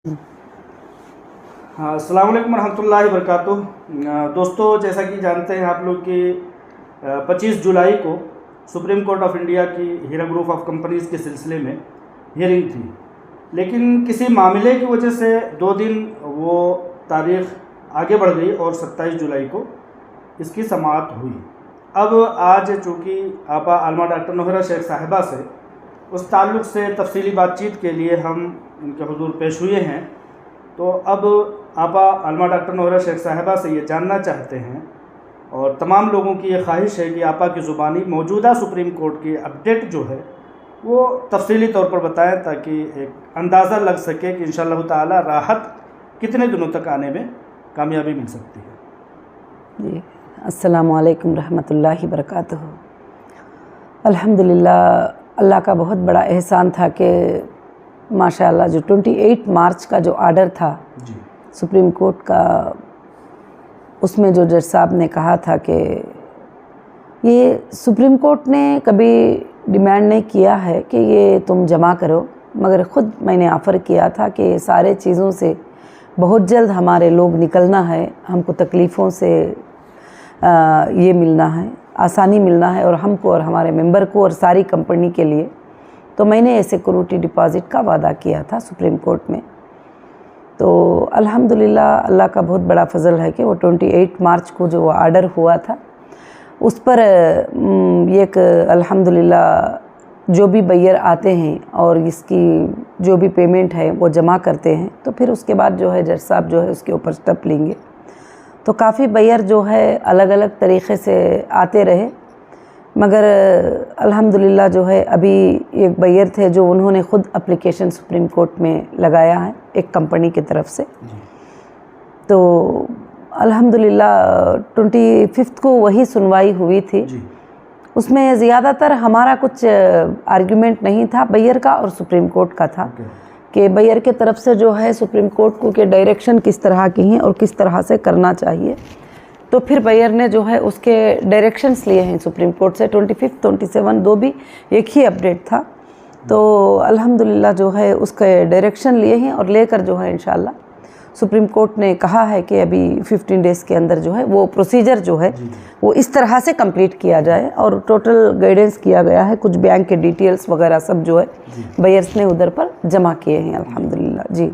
हाँ, अस्सलाम वालेकुम रहमतुल्लाहि व बरकातुहू। दोस्तों, जैसा कि जानते हैं आप लोग कि 25 जुलाई को सुप्रीम कोर्ट ऑफ इंडिया की हीरा ग्रुप ऑफ कंपनीज़ के सिलसिले में हियरिंग थी, लेकिन किसी मामले की वजह से 2 दिन वो तारीख़ आगे बढ़ गई और 27 जुलाई को इसकी समाअत हुई। अब आज चूँकि आपा आलमा डॉक्टर नोहरा शेख साहिबा से उस ताल्लुक़ से तफसीली बातचीत के लिए हम उनके हुजूर पेश हुए हैं, तो अब आपा आलमा डॉक्टर नोहरा शेख साहिबा से ये जानना चाहते हैं और तमाम लोगों की ये ख्वाहिश है कि आपा की ज़ुबानी मौजूदा सुप्रीम कोर्ट की अपडेट जो है वो तफसीली तौर पर बताएं, ताकि एक अंदाज़ा लग सके कि इंशाअल्लाह ताला राहत कितने दिनों तक आने में कामयाबी मिल सकती है। जी, अस्सलामु अलैकुम रहमतुल्लाहि बरकातुहू। अल्हम्दुलिल्लाह, अल्लाह का बहुत बड़ा एहसान था कि माशाअल्लाह जो 28 मार्च का जो आर्डर था जी, सुप्रीम कोर्ट का, उसमें जो जज साहब ने कहा था कि ये सुप्रीम कोर्ट ने कभी डिमांड नहीं किया है कि ये तुम जमा करो, मगर ख़ुद मैंने ऑफ़र किया था कि सारे चीज़ों से बहुत जल्द हमारे लोग निकलना है, हमको तकलीफ़ों से ये मिलना है, आसानी मिलना है, और हमको और हमारे मेंबर को और सारी कंपनी के लिए। तो मैंने ऐसे सिक्योरिटी डिपॉज़िट का वादा किया था सुप्रीम कोर्ट में। तो अल्हम्दुलिल्लाह, अल्लाह का बहुत बड़ा फ़ज़ल है कि वो 28 मार्च को जो आर्डर हुआ था उस पर एक अल्हम्दुलिल्लाह जो भी बायर आते हैं और इसकी जो भी पेमेंट है वो जमा करते हैं, तो फिर उसके बाद जो है जज साहब जो है उसके ऊपर स्टेप लेंगे। तो काफ़ी बायर जो है अलग अलग तरीक़े से आते रहे, मगर अल्हम्दुलिल्लाह जो है अभी एक बायर थे जो उन्होंने ख़ुद एप्लीकेशन सुप्रीम कोर्ट में लगाया है एक कंपनी की तरफ से। तो अल्हम्दुलिल्लाह 25 को वही सुनवाई हुई थी। उसमें ज़्यादातर हमारा कुछ आर्ग्यूमेंट नहीं था, बायर का और सुप्रीम कोर्ट का था कि बायर के तरफ से जो है सुप्रीम कोर्ट को के डायरेक्शन किस तरह की हैं और किस तरह से करना चाहिए। तो फिर बायर ने जो है उसके डायरेक्शंस लिए हैं सुप्रीम कोर्ट से। 25, 27 दो भी एक ही अपडेट था। तो अल्हम्दुलिल्लाह जो है उसके डायरेक्शन लिए हैं और लेकर जो है इंशाअल्लाह सुप्रीम कोर्ट ने कहा है कि अभी 15 डेज़ के अंदर जो है वो प्रोसीजर जो है वो इस तरह से कंप्लीट किया जाए, और टोटल गाइडेंस किया गया है। कुछ बैंक के डिटेल्स वगैरह सब जो है बायर्स ने उधर पर जमा किए हैं अल्हम्दुलिल्लाह। जी।